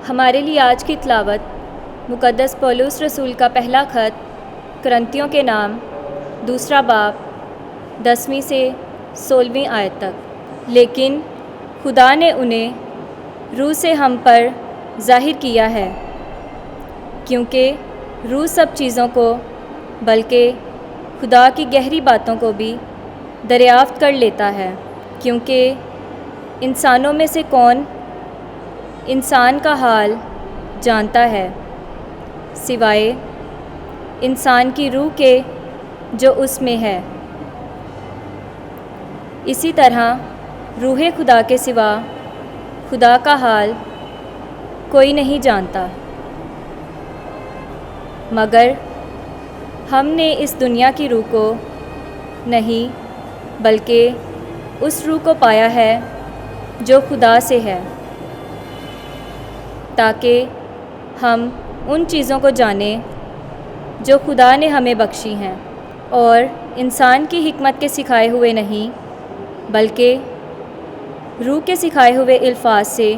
ہمارے لیے آج کی تلاوت مقدس پولس رسول کا پہلا خط کرنتیوں کے نام 2 باب 10 سے 16 آیت تک۔ لیکن خدا نے انہیں روح سے ہم پر ظاہر کیا ہے، کیونکہ روح سب چیزوں کو بلکہ خدا کی گہری باتوں کو بھی دریافت کر لیتا ہے، کیونکہ انسانوں میں سے کون انسان کا حال جانتا ہے سوائے انسان کی روح کے جو اس میں ہے۔ اسی طرح روح خدا کے سوا خدا کا حال کوئی نہیں جانتا، مگر ہم نے اس دنیا کی روح کو نہیں بلکہ اس روح کو پایا ہے جو خدا سے ہے، تاکہ ہم ان چیزوں کو جانیں جو خدا نے ہمیں بخشی ہیں، اور انسان کی حکمت کے سکھائے ہوئے نہیں بلکہ روح کے سکھائے ہوئے الفاظ سے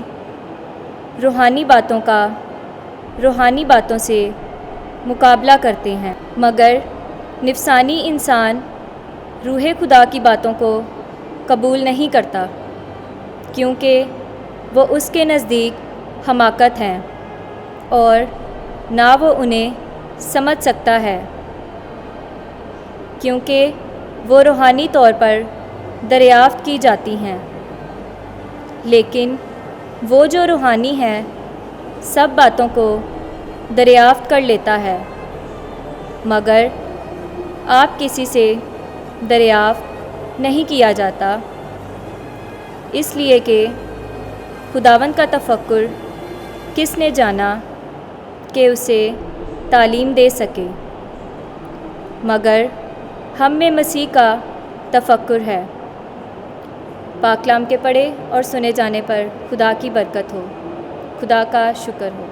روحانی باتوں سے مقابلہ کرتے ہیں، مگر نفسانی انسان روح خدا کی باتوں کو قبول نہیں کرتا، کیونکہ وہ اس کے نزدیک حماقت ہیں اور نہ وہ انہیں سمجھ سکتا ہے، کیونکہ وہ روحانی طور پر دریافت کی جاتی ہیں۔ لیکن وہ جو روحانی ہے سب باتوں کو دریافت کر لیتا ہے، مگر آپ کسی سے دریافت نہیں کیا جاتا، اس لیے کہ خداوند کا تفکر کس نے جانا کہ اسے تعلیم دے سکے، مگر ہم میں مسیح کا تفکر ہے۔ پاک کلام کے پڑھے اور سنے جانے پر خدا کی برکت ہو۔ خدا کا شکر ہو۔